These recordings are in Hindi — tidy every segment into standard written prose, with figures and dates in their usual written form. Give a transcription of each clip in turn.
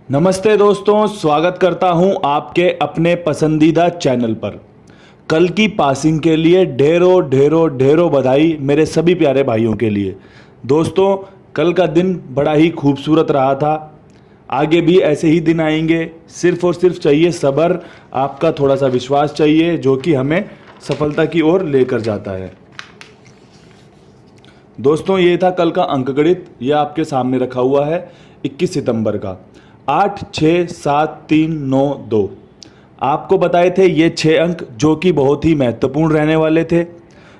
नमस्ते दोस्तों, स्वागत करता हूं आपके अपने पसंदीदा चैनल पर। कल की पासिंग के लिए ढेरों ढेरों ढेरों बधाई मेरे सभी प्यारे भाइयों के लिए। दोस्तों, कल का दिन बड़ा ही खूबसूरत रहा था। आगे भी ऐसे ही दिन आएंगे। सिर्फ और सिर्फ चाहिए सब्र, आपका थोड़ा सा विश्वास चाहिए, जो कि हमें सफलता की ओर लेकर जाता है। दोस्तों, ये था कल का अंकगणित। ये आपके सामने रखा हुआ है 21 सितंबर का। 8, 6, 7, 3, 9, 2 आपको बताए थे ये 6 अंक, जो कि बहुत ही महत्वपूर्ण रहने वाले थे।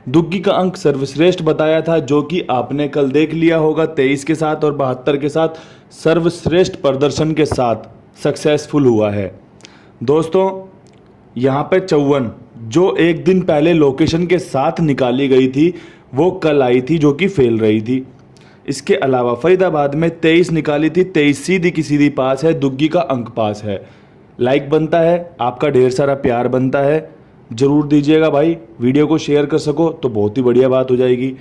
दुग्गी का अंक सर्वश्रेष्ठ बताया था, जो कि आपने कल देख लिया होगा। 23 के साथ और 72 के साथ सर्वश्रेष्ठ प्रदर्शन के साथ सक्सेसफुल हुआ है। दोस्तों, यहाँ पे 54 जो एक दिन पहले लोकेशन के साथ निकाली गई थी, वो कल आई थी, जो कि फेल रही थी। इसके अलावा फरीदाबाद में 23 निकाली थी, 23 सीधी की सीधी पास है। दुग्गी का अंक पास है। लाइक बनता है, आपका ढेर सारा प्यार बनता है, ज़रूर दीजिएगा भाई। वीडियो को शेयर कर सको तो बहुत ही बढ़िया बात हो जाएगी।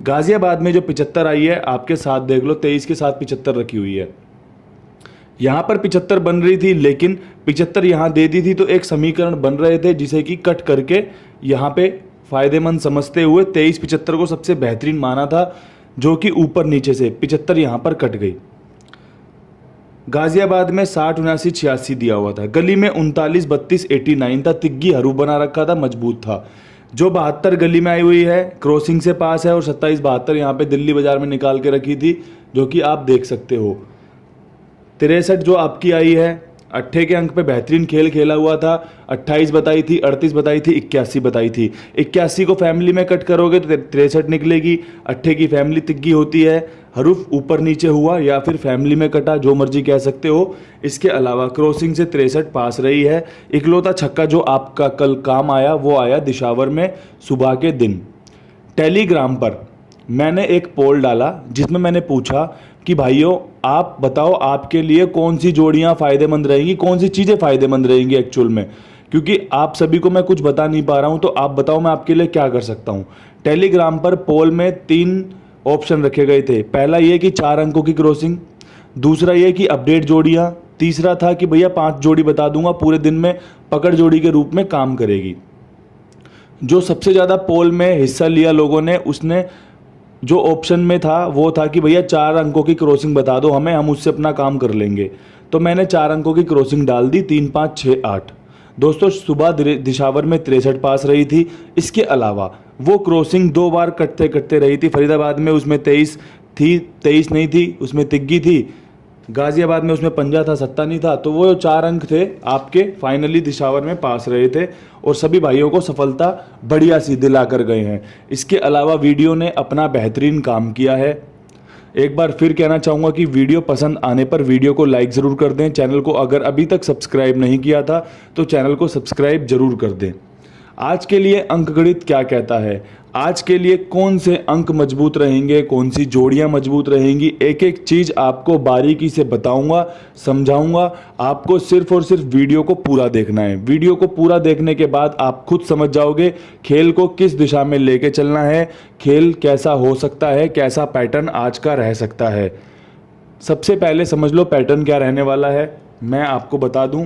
गाज़ियाबाद में जो 75 आई है, आपके साथ देख लो, 23 के साथ 75 रखी हुई है। यहाँ पर 75 बन रही थी, लेकिन 75 यहाँ दे दी थी, तो एक समीकरण बन रहे थे जिसे कि कट करके यहाँ पे फायदेमंद समझते हुए 23 75 को सबसे बेहतरीन माना था, जो कि ऊपर नीचे से 75 यहाँ पर कट गई। गाजियाबाद में 60 79 86 दिया हुआ था। गली में 39 32 89 था। तिग्गी हरू बना रखा था, मजबूत था। जो 72 गली में आई हुई है, क्रॉसिंग से पास है, और 27 72 यहाँ पे दिल्ली बाजार में निकाल के रखी थी, जो कि आप देख सकते हो। 63 जो आपकी आई है, 8 के अंक पे बेहतरीन खेल खेला हुआ था। 28 बताई थी, 38 बताई थी, 81 बताई थी। 81 को फैमिली में कट करोगे तो 63 निकलेगी। 8 की फैमिली तिग्गी होती है। हरूफ ऊपर नीचे हुआ या फिर फैमिली में कटा, जो मर्जी कह सकते हो। इसके अलावा क्रॉसिंग से 63 पास रही है। इकलौता छक्का जो आपका कल काम आया, वो आया दिशावर में सुबह के दिन। टेलीग्राम पर मैंने एक पोल डाला, जिसमें मैंने पूछा कि भाइयों, आप बताओ आपके लिए कौन सी जोड़ियां फ़ायदेमंद रहेंगी, कौन सी चीज़ें फ़ायदेमंद रहेंगी एक्चुअल में, क्योंकि आप सभी को मैं कुछ बता नहीं पा रहा हूं। तो आप बताओ मैं आपके लिए क्या कर सकता हूं। टेलीग्राम पर पोल में 3 ऑप्शन रखे गए थे। पहला ये कि 4 अंकों की क्रॉसिंग, दूसरा ये कि अपडेट जोड़ियाँ, तीसरा था कि भैया 5 जोड़ी बता दूंगा, पूरे दिन में पकड़ जोड़ी के रूप में काम करेगी। जो सबसे ज़्यादा पोल में हिस्सा लिया लोगों ने, उसने जो ऑप्शन में था वो था कि भैया 4 अंकों की क्रॉसिंग बता दो हमें, हम उससे अपना काम कर लेंगे। तो मैंने 4 अंकों की क्रॉसिंग डाल दी, 3 5 6 8। दोस्तों, सुबह दिशावर में 63 पास रही थी। इसके अलावा वो क्रॉसिंग 2 बार कटते कटते रही थी। फरीदाबाद में उसमें 23 थी, 23 नहीं थी, उसमें तिग्गी थी। गाजियाबाद में उसमें पंजा था, सत्ता नहीं था। तो वो 4 अंक थे आपके, फाइनली दिशावर में पास रहे थे, और सभी भाइयों को सफलता बढ़िया सी दिला कर गए हैं। इसके अलावा वीडियो ने अपना बेहतरीन काम किया है। एक बार फिर कहना चाहूँगा कि वीडियो पसंद आने पर वीडियो को लाइक ज़रूर कर दें। चैनल को अगर अभी तक सब्सक्राइब नहीं किया था तो चैनल को सब्सक्राइब जरूर कर दें। आज के लिए अंकगणित क्या कहता है, आज के लिए कौन से अंक मजबूत रहेंगे, कौन सी जोड़ियां मजबूत रहेंगी, एक एक चीज़ आपको बारीकी से बताऊंगा, समझाऊंगा। आपको सिर्फ और सिर्फ वीडियो को पूरा देखना है। वीडियो को पूरा देखने के बाद आप खुद समझ जाओगे खेल को किस दिशा में लेके चलना है, खेल कैसा हो सकता है, कैसा पैटर्न आज का रह सकता है। सबसे पहले समझ लो पैटर्न क्या रहने वाला है। मैं आपको बता दूं,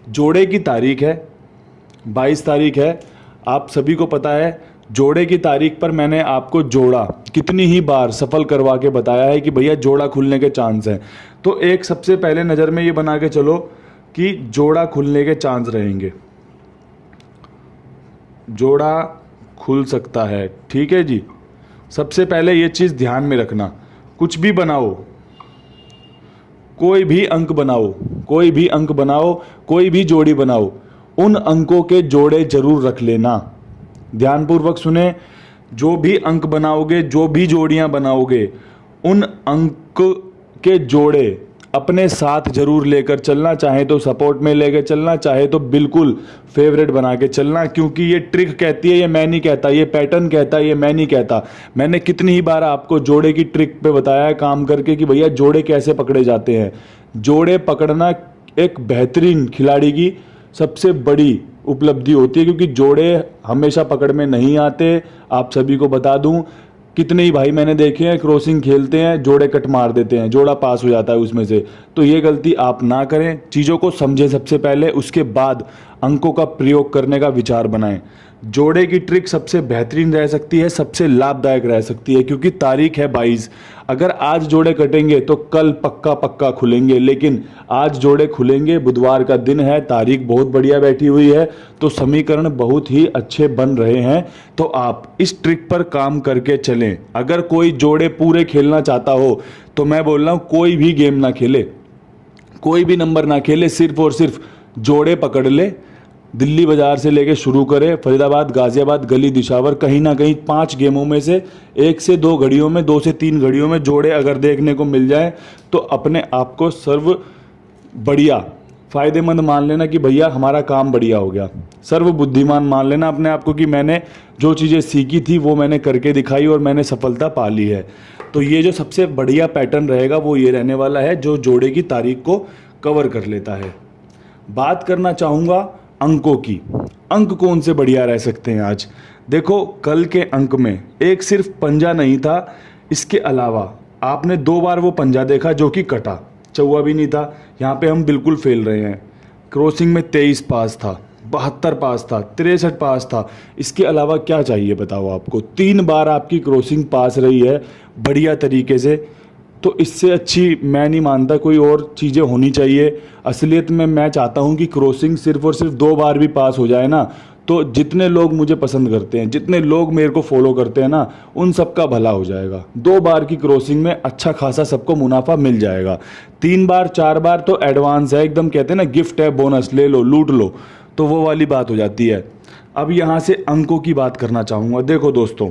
जोड़े की तारीख है 22 तारीख है, आप सभी को पता है। जोड़े की तारीख पर मैंने आपको जोड़ा कितनी ही बार सफल करवा के बताया है कि भैया जोड़ा खुलने के चांस हैं। तो एक सबसे पहले नज़र में ये बना के चलो कि जोड़ा खुलने के चांस रहेंगे, जोड़ा खुल सकता है। ठीक है जी। सबसे पहले ये चीज़ ध्यान में रखना, कुछ भी बनाओ, कोई भी अंक बनाओ, कोई भी अंक बनाओ, कोई भी जोड़ी बनाओ, उन अंकों के जोड़े जरूर रख लेना। ध्यानपूर्वक सुने, जो भी अंक बनाओगे, जो भी जोड़ियां बनाओगे, उन अंक के जोड़े अपने साथ जरूर लेकर चलना। चाहे तो सपोर्ट में लेकर चलना, चाहे तो बिल्कुल फेवरेट बना के चलना। क्योंकि ये ट्रिक कहती है, ये मैं नहीं कहता, ये पैटर्न कहता है, ये मैं नहीं कहता। मैंने कितनी ही बार आपको जोड़े की ट्रिक पे बताया है काम करके कि भैया जोड़े कैसे पकड़े जाते हैं। जोड़े पकड़ना एक बेहतरीन खिलाड़ी की सबसे बड़ी उपलब्धि होती है, क्योंकि जोड़े हमेशा पकड़ में नहीं आते। आप सभी को बता दूं, कितने ही भाई मैंने देखे हैं क्रॉसिंग खेलते हैं, जोड़े कट मार देते हैं, जोड़ा पास हो जाता है उसमें से। तो ये गलती आप ना करें, चीज़ों को समझें सबसे पहले, उसके बाद अंकों का प्रयोग करने का विचार बनाएं। जोड़े की ट्रिक सबसे बेहतरीन रह सकती है, सबसे लाभदायक रह सकती है, क्योंकि तारीख है 22। अगर आज जोड़े कटेंगे तो कल पक्का पक्का खुलेंगे, लेकिन आज जोड़े खुलेंगे, बुधवार का दिन है, तारीख बहुत बढ़िया बैठी हुई है, तो समीकरण बहुत ही अच्छे बन रहे हैं। तो आप इस ट्रिक पर काम करके चलें। अगर कोई जोड़े पूरे खेलना चाहता हो तो मैं बोल रहा हूँ कोई भी गेम ना खेले, कोई भी नंबर ना खेले, सिर्फ और सिर्फ जोड़े पकड़ ले। दिल्ली बाजार से लेके शुरू करें, फरीदाबाद, गाजियाबाद, गली, दिशावर, कहीं ना कहीं 5 गेमों में से 1 से 2 घड़ियों में, 2 से 3 घड़ियों में जोड़े अगर देखने को मिल जाए तो अपने आप को सर्व बढ़िया फ़ायदेमंद मान लेना कि भैया हमारा काम बढ़िया हो गया। सर्व बुद्धिमान मान लेना अपने आप को कि मैंने जो चीज़ें सीखी थी वो मैंने करके दिखाई और मैंने सफलता पा ली है। तो ये जो सबसे बढ़िया पैटर्न रहेगा वो ये रहने वाला है, जो जोड़े की तारीख को कवर कर लेता है। बात करना चाहूँगा अंकों की। अंक कौन से बढ़िया रह सकते हैं आज? देखो, कल के अंक में एक सिर्फ पंजा नहीं था, इसके अलावा आपने 2 बार वो पंजा देखा जो कि कटा, चौवा भी नहीं था। यहाँ पे हम बिल्कुल फेल रहे हैं। क्रॉसिंग में 23 पास था, 72 पास था, 63 पास था। इसके अलावा क्या चाहिए बताओ आपको? 3 बार आपकी क्रॉसिंग पास रही है बढ़िया तरीके से। तो इससे अच्छी मैं नहीं मानता कोई और चीज़ें होनी चाहिए। असलियत में मैं चाहता हूँ कि क्रॉसिंग सिर्फ और सिर्फ 2 बार भी पास हो जाए ना, तो जितने लोग मुझे पसंद करते हैं, जितने लोग मेरे को फॉलो करते हैं ना, उन सबका भला हो जाएगा। 2 बार की क्रॉसिंग में अच्छा खासा सबको मुनाफा मिल जाएगा। 3 बार 4 बार तो एडवांस है, एकदम कहते हैं ना गिफ्ट है, बोनस ले लो, लूट लो, तो वो वाली बात हो जाती है। अब यहाँ से अंकों की बात करना चाहूँगा। देखो दोस्तों,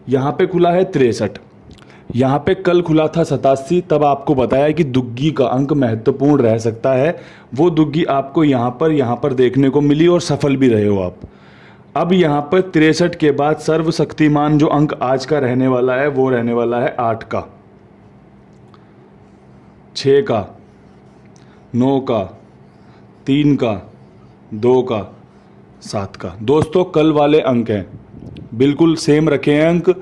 यहाँ पे खुला है 63, यहाँ पे कल खुला था 87। तब आपको बताया कि दुग्गी का अंक महत्वपूर्ण रह सकता है। वो दुग्गी आपको यहाँ पर देखने को मिली और सफल भी रहे हो आप। अब यहाँ पर 63 के बाद सर्वशक्तिमान जो अंक आज का रहने वाला है वो रहने वाला है 8 का, 6 का, 9 का, 3 का, 2 का, 7 का। दोस्तों, कल वाले अंक हैं, बिल्कुल सेम रखे हैं अंक,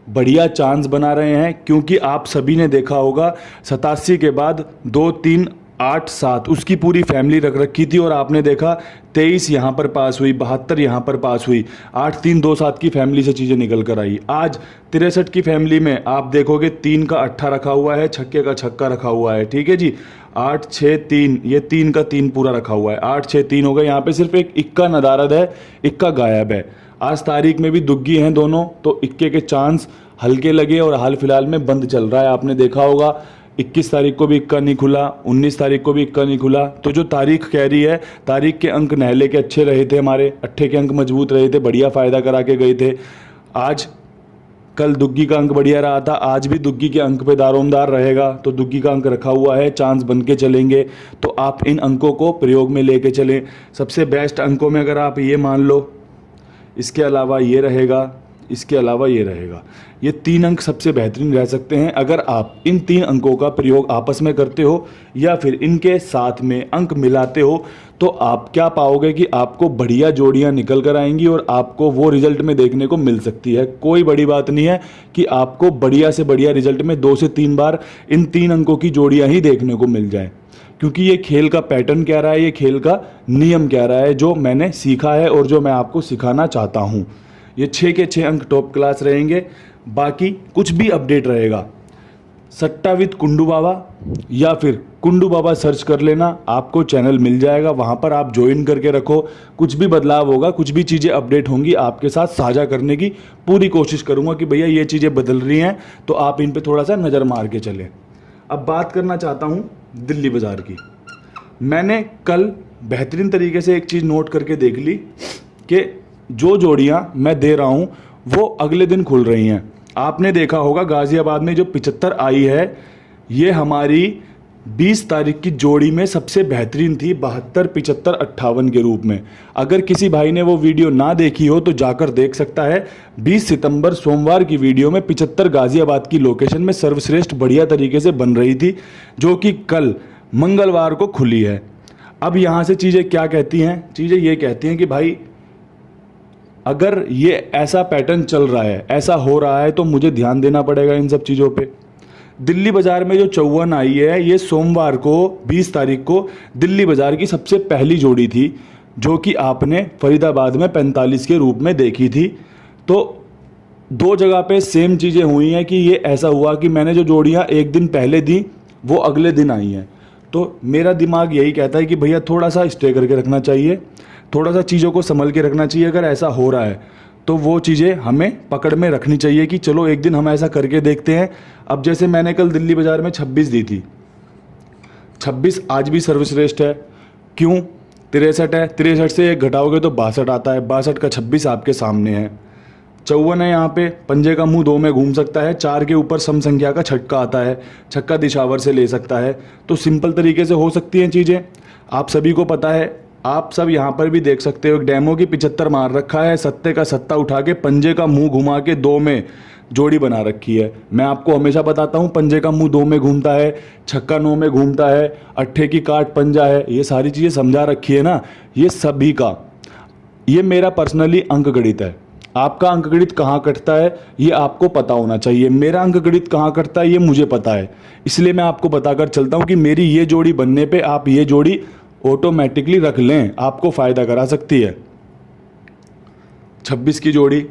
बढ़िया चांस बना रहे हैं। क्योंकि आप सभी ने देखा होगा 87 के बाद 2, 3, 8, 7 उसकी पूरी फैमिली रख रखी थी, और आपने देखा 23 यहाँ पर पास हुई, 72 यहाँ पर पास हुई, 8, 3, 2, 7 की फैमिली से चीज़ें निकल कर आई। आज 63 की फैमिली में आप देखोगे 3 का 8 रखा हुआ है, छक्के का छक्का रखा हुआ है, ठीक है जी। 8, 6, 3, ये 3 का 3 पूरा रखा हुआ है, 8, 6, 3 हो गए। यहाँ पे सिर्फ एक इक्का नदारद है, इक्का गायब है। आज तारीख में भी दुग्गी हैं दोनों, तो इक्के के चांस हल्के लगे और हाल फिलहाल में बंद चल रहा है। आपने देखा होगा 21 तारीख को भी इक्का नहीं खुला, 19 तारीख को भी इक्का नहीं खुला। तो जो तारीख कह रही है, तारीख के अंक नहले के अच्छे रहे थे, हमारे अट्ठे के अंक मजबूत रहे थे, बढ़िया फ़ायदा करा के गए थे। आज कल दुग्गी का अंक बढ़िया रहा था, आज भी दुग्गी के अंक पे दारोमदार रहेगा। तो दुग्गी का अंक रखा हुआ है, चांस बन के चलेंगे। तो आप इन अंकों को प्रयोग में लेके चलें। सबसे बेस्ट अंकों में अगर आप ये मान लो, इसके अलावा ये रहेगा, इसके अलावा ये रहेगा, ये 3 अंक सबसे बेहतरीन रह सकते हैं। अगर आप इन 3 अंकों का प्रयोग आपस में करते हो या फिर इनके साथ में अंक मिलाते हो, तो आप क्या पाओगे कि आपको बढ़िया जोड़ियां निकल कर आएंगी और आपको वो रिजल्ट में देखने को मिल सकती है। कोई बड़ी बात नहीं है कि आपको बढ़िया से बढ़िया रिजल्ट में 2 से 3 बार इन 3 अंकों की जोड़ियाँ ही देखने को मिल जाए, क्योंकि ये खेल का पैटर्न कह रहा है, ये खेल का नियम कह रहा है, जो मैंने सीखा है और जो मैं आपको सिखाना चाहता हूँ। ये 6 के 6 अंक टॉप क्लास रहेंगे। बाकी कुछ भी अपडेट रहेगा, सट्टा विद कुंडू बाबा या फिर कुंडू बाबा सर्च कर लेना, आपको चैनल मिल जाएगा, वहाँ पर आप ज्वाइन करके रखो। कुछ भी बदलाव होगा, कुछ भी चीज़ें अपडेट होंगी, आपके साथ साझा करने की पूरी कोशिश करूँगा कि भैया ये चीज़ें बदल रही हैं, तो आप इन पर थोड़ा सा नज़र मार के चलें। अब बात करना चाहता हूँ दिल्ली बाज़ार की। मैंने कल बेहतरीन तरीके से एक चीज़ नोट करके देख ली कि जो जोड़ियाँ मैं दे रहा हूँ वो अगले दिन खुल रही हैं। आपने देखा होगा गाज़ियाबाद में जो 75 आई है, ये हमारी 20 तारीख की जोड़ी में सबसे बेहतरीन थी, 72, 75, 58 के रूप में। अगर किसी भाई ने वो वीडियो ना देखी हो तो जाकर देख सकता है। 20 सितंबर सोमवार की वीडियो में 75 गाज़ियाबाद की लोकेशन में सर्वश्रेष्ठ बढ़िया तरीके से बन रही थी, जो कि कल मंगलवार को खुली है। अब यहाँ से चीज़ें क्या कहती हैं? चीज़ें ये कहती हैं कि भाई अगर ये ऐसा पैटर्न चल रहा है, ऐसा हो रहा है, तो मुझे ध्यान देना पड़ेगा इन सब चीज़ों पे। दिल्ली बाजार में जो 54 आई है, ये सोमवार को 20 तारीख को दिल्ली बाजार की सबसे पहली जोड़ी थी, जो कि आपने फरीदाबाद में 45 के रूप में देखी थी। तो दो जगह पे सेम चीज़ें हुई हैं कि ये ऐसा हुआ कि मैंने जो जोड़ियाँ एक दिन पहले दी वो अगले दिन आई हैं। तो मेरा दिमाग यही कहता है कि भैया थोड़ा सा स्टे करके रखना चाहिए, थोड़ा सा चीज़ों को संभल के रखना चाहिए। अगर ऐसा हो रहा है तो वो चीज़ें हमें पकड़ में रखनी चाहिए कि चलो एक दिन हम ऐसा करके देखते हैं। अब जैसे मैंने कल दिल्ली बाज़ार में 26 दी थी, 26 आज भी सर्वश्रेष्ठ है। क्यों? 63 है, 63 से एक घटाओगे तो 62 आता है, 62 का 26 आपके सामने है। 54 है, यहाँ पे पंजे का मुंह 2 में घूम सकता है, 4 के ऊपर सम संख्या का छक्का आता है, छक्का दिशावर से ले सकता है। तो सिंपल तरीके से हो सकती हैं चीज़ें, आप सभी को पता है। आप सब यहाँ पर भी देख सकते हो, एक डेमो की 75 मार रखा है, सत्ते का सत्ता उठा के पंजे का मुंह घुमा के 2 में जोड़ी बना रखी है। मैं आपको हमेशा बताता हूँ, पंजे का मुंह 2 में घूमता है, छक्का 9 में घूमता है, अट्ठे की काट पंजा है, ये सारी चीज़ें समझा रखी है ना। ये सभी का, ये मेरा पर्सनली अंक गणित है। आपका अंक गणित कहाँ कटता है ये आपको पता होना चाहिए, मेरा अंक गणित कहाँ कटता है ये मुझे पता है। इसलिए मैं आपको बताकर चलता हूँ कि मेरी ये जोड़ी बनने पे आप ये जोड़ी ऑटोमेटिकली रख लें, आपको फ़ायदा करा सकती है। 26 की जोड़ी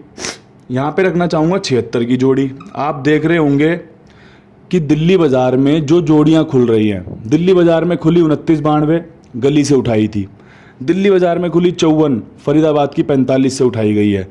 यहाँ पे रखना चाहूँगा, 76 की जोड़ी। आप देख रहे होंगे कि दिल्ली बाज़ार में जो जोड़ियाँ खुल रही हैं, दिल्ली बाज़ार में खुली 29-92 गली से उठाई थी, दिल्ली बाज़ार में खुली 54 फरीदाबाद की 45 से उठाई गई है।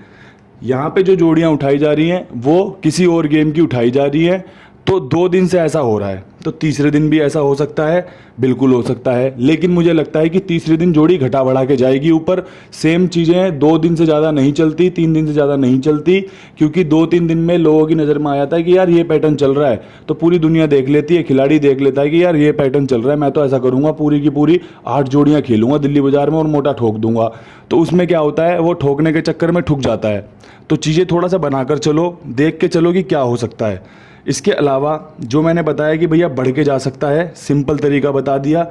यहाँ पे जो जोड़ियाँ उठाई जा रही हैं वो किसी और गेम की उठाई जा रही है। तो 2 दिन से ऐसा हो रहा है, तो तीसरे दिन भी ऐसा हो सकता है, बिल्कुल हो सकता है। लेकिन मुझे लगता है कि तीसरे दिन जोड़ी घटा बढ़ा के जाएगी ऊपर। सेम चीज़ें 2 दिन से ज़्यादा नहीं चलती, 3 दिन से ज़्यादा नहीं चलती, क्योंकि 2-3 दिन में लोगों की नज़र में आ जाता है कि यार ये पैटर्न चल रहा है, तो पूरी दुनिया देख लेती है, खिलाड़ी देख लेता है कि यार ये पैटर्न चल रहा है, मैं तो ऐसा करूँगा, पूरी की पूरी 8 जोड़ियाँ खेलूँगा दिल्ली बाज़ार में और मोटा ठोक दूंगा। तो उसमें क्या होता है, वो ठोकने के चक्कर में ठुक जाता है। तो चीज़ें थोड़ा सा बनाकर चलो, देख के चलो कि क्या हो सकता है। इसके अलावा जो मैंने बताया कि भैया बढ़ के जा सकता है, सिंपल तरीका बता दिया।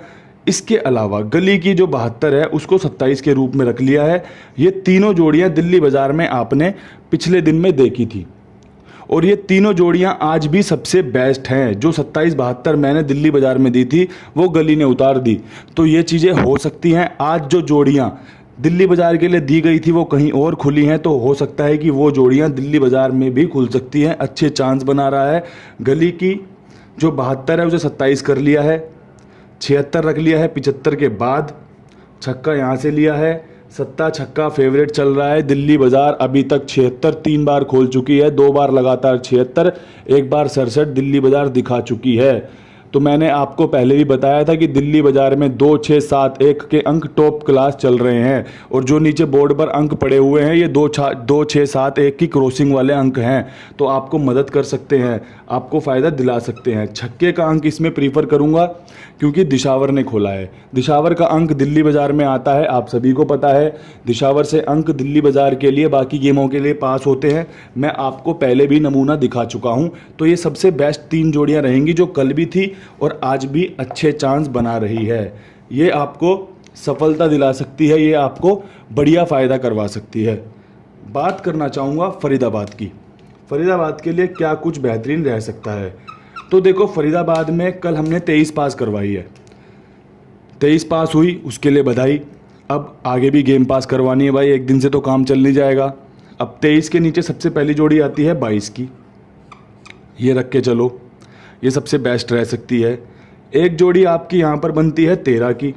इसके अलावा गली की जो 72 है उसको 27 के रूप में रख लिया है। ये तीनों जोड़ियां दिल्ली बाज़ार में आपने पिछले दिन में देखी थी, और ये तीनों जोड़ियां आज भी सबसे बेस्ट हैं। जो 27-72 मैंने दिल्ली बाज़ार में दी थी वो गली ने उतार दी। तो ये चीज़ें हो सकती हैं। आज जो जोड़ियां दिल्ली बाज़ार के लिए दी गई थी वो कहीं और खुली हैं, तो हो सकता है कि वो जोड़ियां दिल्ली बाज़ार में भी खुल सकती हैं। अच्छे चांस बना रहा है। गली की जो 72 है उसे 27 कर लिया है, 76 रख लिया है 75 के बाद, छक्का यहाँ से लिया है, सत्ता छक्का फेवरेट चल रहा है। दिल्ली बाज़ार अभी तक 76 3 बार खोल चुकी है, 2 बार लगातार 76, 1 बार 67 दिल्ली बाज़ार दिखा चुकी है। तो मैंने आपको पहले भी बताया था कि दिल्ली बाज़ार में 2, 6, 7, 1 के अंक टॉप क्लास चल रहे हैं, और जो नीचे बोर्ड पर अंक पड़े हुए हैं ये 2, 6, 7, 1 की क्रॉसिंग वाले अंक हैं। तो आपको मदद कर सकते हैं, आपको फ़ायदा दिला सकते हैं। छक्के का अंक इसमें प्रीफर करूंगा क्योंकि दिशावर ने खोला है। दिशावर का अंक दिल्ली बाज़ार में आता है, आप सभी को पता है। दिशावर से अंक दिल्ली बाज़ार के लिए बाकी गेमों के लिए पास होते हैं। मैं आपको पहले भी नमूना दिखा चुका हूं। तो ये सबसे बेस्ट 3 जोड़ियां रहेंगी जो कल भी थी और आज भी अच्छे चांस बना रही है। ये आपको सफलता दिला सकती है, ये आपको बढ़िया फ़ायदा करवा सकती है। बात करना चाहूँगा फरीदाबाद की। फरीदाबाद के लिए क्या कुछ बेहतरीन रह सकता है। तो देखो, फरीदाबाद में कल हमने 23 पास करवाई है, 23 पास हुई, उसके लिए बधाई। अब आगे भी गेम पास करवानी है भाई, एक दिन से तो काम चल नहीं जाएगा। अब 23 के नीचे सबसे पहली जोड़ी आती है 22 की, ये रख के चलो, ये सबसे बेस्ट रह सकती है। एक जोड़ी आपकी यहाँ पर बनती है 13 की,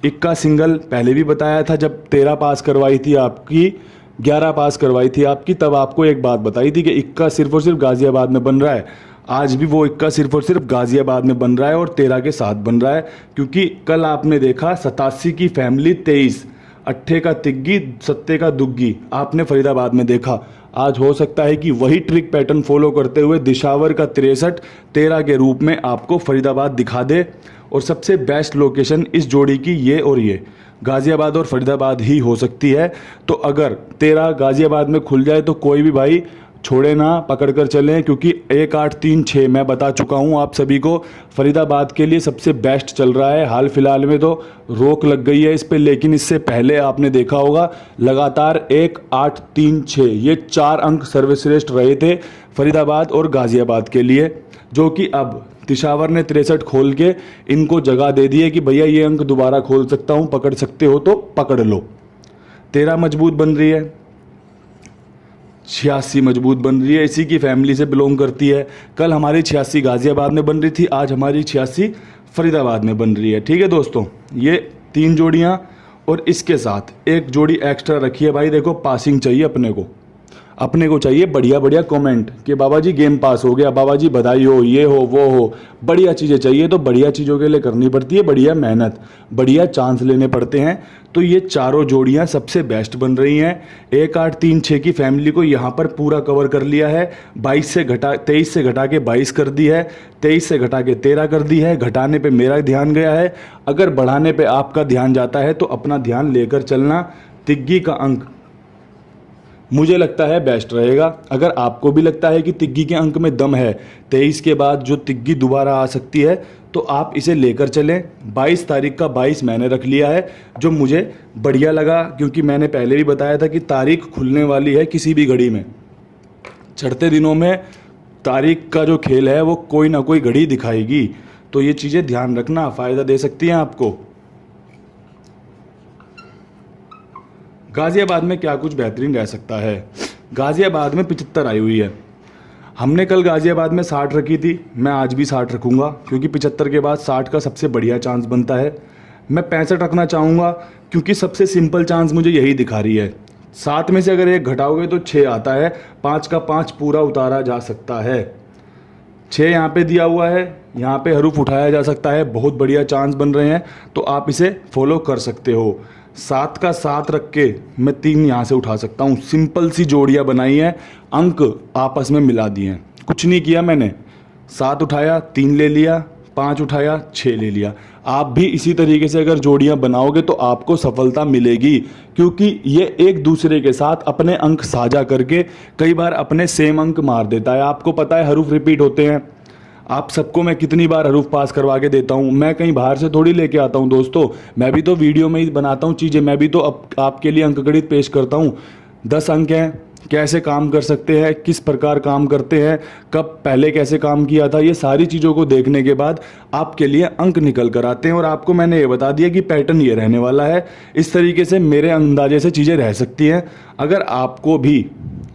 इक्का सिंगल पहले भी बताया था, जब 13 पास करवाई थी आपकी, 11 पास करवाई थी आपकी, तब आपको एक बात बताई थी कि इक्का सिर्फ और सिर्फ गाज़ियाबाद में बन रहा है। आज भी वो इक्का सिर्फ और सिर्फ गाज़ियाबाद में बन रहा है और 13 के साथ बन रहा है, क्योंकि कल आपने देखा 87 की फैमिली 23, अट्ठे का तिग्गी, सत्ते का दुग्गी आपने फरीदाबाद में देखा। आज हो सकता है कि वही ट्रिक पैटर्न फॉलो करते हुए दिशावर का 63 13 के रूप में आपको फरीदाबाद दिखा दे। और सबसे बेस्ट लोकेशन इस जोड़ी की ये और ये गाज़ियाबाद और फरीदाबाद ही हो सकती है। तो अगर 13 गाज़ियाबाद में खुल जाए तो कोई भी भाई छोड़े ना, पकड़ कर चलें, क्योंकि 1 8 3 6 मैं बता चुका हूँ आप सभी को, फरीदाबाद के लिए सबसे बेस्ट चल रहा है। हाल फिलहाल में तो रोक लग गई है इस पे, लेकिन इससे पहले आपने देखा होगा लगातार 1 8 3 6 ये 4 अंक सर्वश्रेष्ठ रहे थे फरीदाबाद और गाज़ियाबाद के लिए, जो कि अब तिशावर ने 63 खोल के इनको जगह दे दी है कि भैया ये अंक दोबारा खोल सकता हूँ, पकड़ सकते हो तो पकड़ लो। 13 मजबूत बन रही है, 86 मजबूत बन रही है, इसी की फैमिली से बिलोंग करती है। कल हमारी 86 गाज़ियाबाद में बन रही थी, आज हमारी 86 फरीदाबाद में बन रही है। ठीक है दोस्तों, ये 3 जोड़ियाँ और इसके साथ एक जोड़ी एक्स्ट्रा रखी है। भाई देखो, पासिंग चाहिए अपने को चाहिए बढ़िया बढ़िया कमेंट कि बाबा जी गेम पास हो गया, बाबा जी बधाई हो, ये हो वो हो, बढ़िया चीज़ें चाहिए। तो बढ़िया चीज़ों के लिए करनी पड़ती है बढ़िया मेहनत, बढ़िया चांस लेने पड़ते हैं। तो ये चारों जोड़ियां सबसे बेस्ट बन रही हैं। 1 8 3 6 की फैमिली को यहाँ पर पूरा कवर कर लिया है। 23 से घटा के 22 कर दी है, 23 से घटा के 13 कर दी है। घटाने पे मेरा ध्यान गया है, अगर बढ़ाने पे आपका ध्यान जाता है तो अपना ध्यान लेकर चलना। तिग्गी का अंक मुझे लगता है बेस्ट रहेगा। अगर आपको भी लगता है कि तिग्गी के अंक में दम है, 23 के बाद जो तिग्गी दोबारा आ सकती है, तो आप इसे लेकर चलें। 22 तारीख का 22 मैंने रख लिया है, जो मुझे बढ़िया लगा, क्योंकि मैंने पहले भी बताया था कि तारीख खुलने वाली है किसी भी घड़ी में। चढ़ते दिनों में तारीख का जो खेल है वो कोई ना कोई घड़ी दिखाएगी, तो ये चीज़ें ध्यान रखना, फ़ायदा दे सकती हैं आपको। गाज़ियाबाद में क्या कुछ बेहतरीन रह सकता है? गाज़ियाबाद में 75 आई हुई है। हमने कल गाज़ियाबाद में 60 रखी थी, मैं आज भी 60 रखूँगा, क्योंकि 75 के बाद 60 का सबसे बढ़िया चांस बनता है। मैं 65 रखना चाहूँगा, क्योंकि सबसे सिंपल चांस मुझे यही दिखा रही है। 7 में से अगर 1 घटाओगे तो 6 आता है, 5 का 5 पूरा उतारा जा सकता है। 6 यहाँ पे दिया हुआ है, यहाँ पे हरूफ उठाया जा सकता है, बहुत बढ़िया चांस बन रहे हैं, तो आप इसे फॉलो कर सकते हो। 7 का 7 रख के मैं 3 यहाँ से उठा सकता हूँ। सिंपल सी जोड़ियाँ बनाई हैं, अंक आपस में मिला दिए हैं, कुछ नहीं किया मैंने। 7 उठाया, 3 ले लिया, 5 उठाया, 6 ले लिया। आप भी इसी तरीके से अगर जोड़ियाँ बनाओगे तो आपको सफलता मिलेगी, क्योंकि ये एक दूसरे के साथ अपने अंक साझा करके कई बार अपने सेम अंक मार देता है। आपको पता है हरूफ रिपीट होते हैं, आप सबको मैं कितनी बार हरूफ पास करवा के देता हूँ। मैं कहीं बाहर से थोड़ी लेके आता हूँ दोस्तों, मैं भी तो वीडियो में ही बनाता हूँ चीज़ें, मैं भी तो आपके लिए अंकगणित पेश करता हूँ। 10 अंक हैं, कैसे काम कर सकते हैं, किस प्रकार काम करते हैं, कब पहले कैसे काम किया था, ये सारी चीज़ों को देखने के बाद आपके लिए अंक निकल कर आते हैं। और आपको मैंने ये बता दिया कि पैटर्न ये रहने वाला है। इस तरीके से मेरे अंदाजे से चीज़ें रह सकती हैं। अगर आपको भी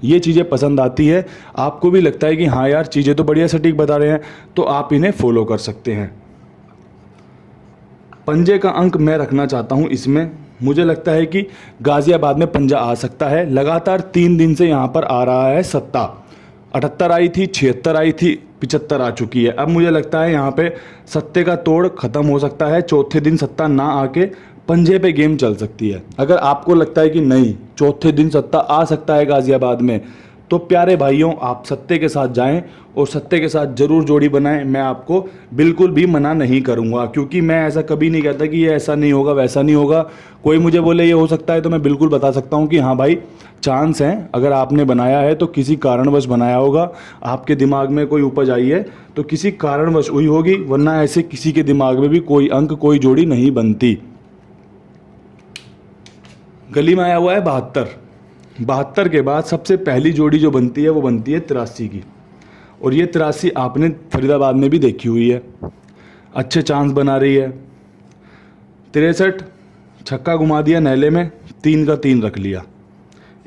ये चीज़ें पसंद आती है, आपको भी लगता है कि हाँ यार चीज़ें तो बढ़िया सटीक बता रहे हैं, तो आप इन्हें फॉलो कर सकते हैं। पंजे का अंक मैं रखना चाहता हूँ इसमें। मुझे लगता है कि गाज़ियाबाद में पंजा आ सकता है। लगातार 3 दिन से यहाँ पर आ रहा है सत्ता। 78 आई थी, 76 आई थी, 75 आ चुकी है। अब मुझे लगता है यहाँ पे सत्ते का तोड़ खत्म हो सकता है। चौथे दिन सत्ता ना आके पंजे पे गेम चल सकती है। अगर आपको लगता है कि नहीं चौथे दिन सत्ता आ सकता है गाज़ियाबाद में, तो प्यारे भाइयों आप सत्ते के साथ जाएं और सत्ते के साथ ज़रूर जोड़ी बनाएं। मैं आपको बिल्कुल भी मना नहीं करूंगा, क्योंकि मैं ऐसा कभी नहीं कहता कि ये ऐसा नहीं होगा वैसा नहीं होगा। कोई मुझे बोले ये हो सकता है तो मैं बिल्कुल बता सकता हूं कि हाँ भाई चांस हैं। अगर आपने बनाया है तो किसी कारणवश बनाया होगा, आपके दिमाग में कोई उपज आई है तो किसी कारणवश हुई होगी, वरना ऐसे किसी के दिमाग में भी कोई अंक कोई जोड़ी नहीं बनती। गली में आया हुआ है 72 के बाद सबसे पहली जोड़ी जो बनती है वो बनती है 83 की, और ये 83 आपने फरीदाबाद में भी देखी हुई है, अच्छे चांस बना रही है। 63 छक्का घुमा दिया नैले में, 3 का 3 रख लिया।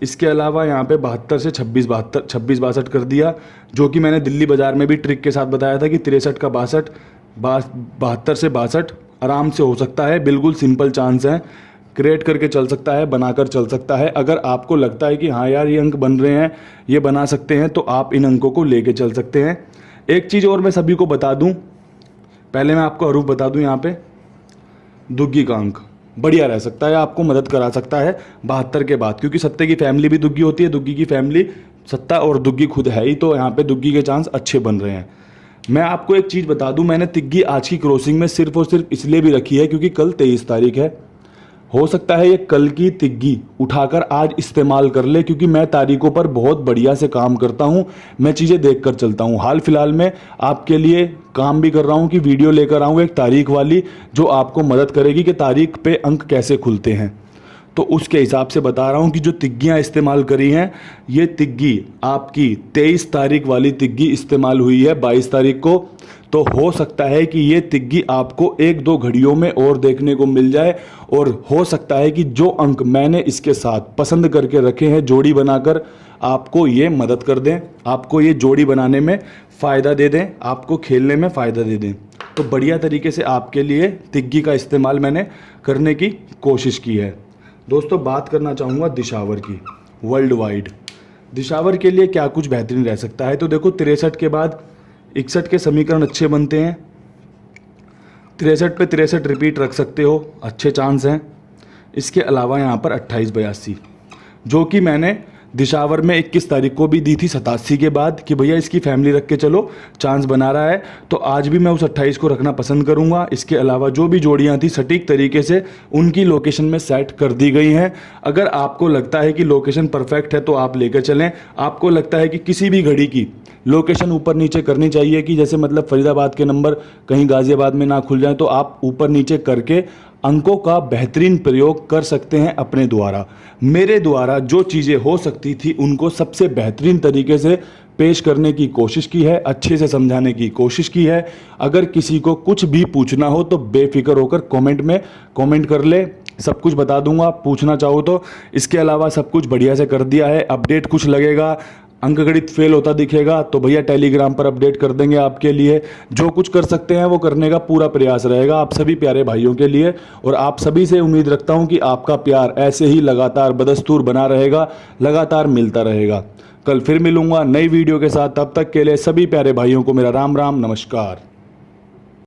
इसके अलावा यहाँ पे 72 से 26-62 कर दिया, जो कि मैंने दिल्ली बाज़ार में भी ट्रिक के साथ बताया था कि 63 का 62, 72 से 62 आराम से हो सकता है। बिल्कुल सिंपल चांस है, क्रिएट करके चल सकता है, बनाकर चल सकता है। अगर आपको लगता है कि हाँ यार ये अंक बन रहे हैं, ये बना सकते हैं, तो आप इन अंकों को लेके चल सकते हैं। एक चीज़ और मैं सभी को बता दूं, पहले मैं आपको हरूफ बता दूं। यहाँ पे दुग्गी का अंक बढ़िया रह सकता है, आपको मदद करा सकता है 72 के बाद, क्योंकि सत्ते की फैमिली भी दुग्गी होती है, दुग्गी की फैमिली सत्ता और दुग्गी खुद है ही, तो यहाँ पे दुग्गी के चांस अच्छे बन रहे हैं। मैं आपको एक चीज़ बता दूं, मैंने तिग्गी आज की क्रॉसिंग में सिर्फ और सिर्फ इसलिए भी रखी है क्योंकि कल 23 तारीख है। हो सकता है ये कल की तिग्गी उठाकर आज इस्तेमाल कर ले, क्योंकि मैं तारीखों पर बहुत बढ़िया से काम करता हूँ, मैं चीज़ें देख कर चलता हूँ। हाल फिलहाल में आपके लिए काम भी कर रहा हूँ कि वीडियो लेकर आऊँ एक तारीख वाली, जो आपको मदद करेगी कि तारीख पे अंक कैसे खुलते हैं। तो उसके हिसाब से बता रहा हूँ कि जो तिग्गियाँ इस्तेमाल करी हैं, ये तिग्गी आपकी 23 तारीख वाली तिग्गी इस्तेमाल हुई है 22 तारीख को। तो हो सकता है कि ये तिग्गी आपको 1-2 घड़ियों में और देखने को मिल जाए, और हो सकता है कि जो अंक मैंने इसके साथ पसंद करके रखे हैं जोड़ी बनाकर, आपको ये मदद कर दें, आपको ये जोड़ी बनाने में फ़ायदा दे दें, आपको खेलने में फ़ायदा दे दें। तो बढ़िया तरीके से आपके लिए तिग्गी का इस्तेमाल मैंने करने की कोशिश की है। दोस्तों, बात करना चाहूँगा दिशावर की। वर्ल्ड वाइड दिशावर के लिए क्या कुछ बेहतरीन रह सकता है, तो देखो 63 के बाद 61 के समीकरण अच्छे बनते हैं। 63 पे 63 रिपीट रख सकते हो, अच्छे चांस हैं। इसके अलावा यहाँ पर 28-82 जो कि मैंने दिशावर में 21 तारीख को भी दी थी 87 के बाद, कि भैया इसकी फैमिली रख के चलो, चांस बना रहा है। तो आज भी मैं उस 28 को रखना पसंद करूंगा। इसके अलावा जो भी जोड़ियां थी सटीक तरीके से उनकी लोकेशन में सेट कर दी गई हैं। अगर आपको लगता है कि लोकेशन परफेक्ट है तो आप लेकर चलें। आपको लगता है कि किसी भी घड़ी की लोकेशन ऊपर नीचे करनी चाहिए, कि जैसे मतलब फरीदाबाद के नंबर कहीं गाजियाबाद में ना खुल जाए, तो आप ऊपर नीचे करके अंकों का बेहतरीन प्रयोग कर सकते हैं अपने द्वारा। मेरे द्वारा जो चीज़ें हो सकती थी उनको सबसे बेहतरीन तरीके से पेश करने की कोशिश की है, अच्छे से समझाने की कोशिश की है। अगर किसी को कुछ भी पूछना हो तो बेफिक्र होकर कमेंट में कमेंट कर ले, सब कुछ बता दूंगा पूछना चाहो तो। इसके अलावा सब कुछ बढ़िया से कर दिया है। अपडेट कुछ लगेगा, अंकगणित फेल होता दिखेगा तो भैया टेलीग्राम पर अपडेट कर देंगे आपके लिए। जो कुछ कर सकते हैं वो करने का पूरा प्रयास रहेगा आप सभी प्यारे भाइयों के लिए। और आप सभी से उम्मीद रखता हूं कि आपका प्यार ऐसे ही लगातार बदस्तूर बना रहेगा, लगातार मिलता रहेगा। कल फिर मिलूंगा नई वीडियो के साथ। तब तक के लिए सभी प्यारे भाइयों को मेरा राम राम, नमस्कार।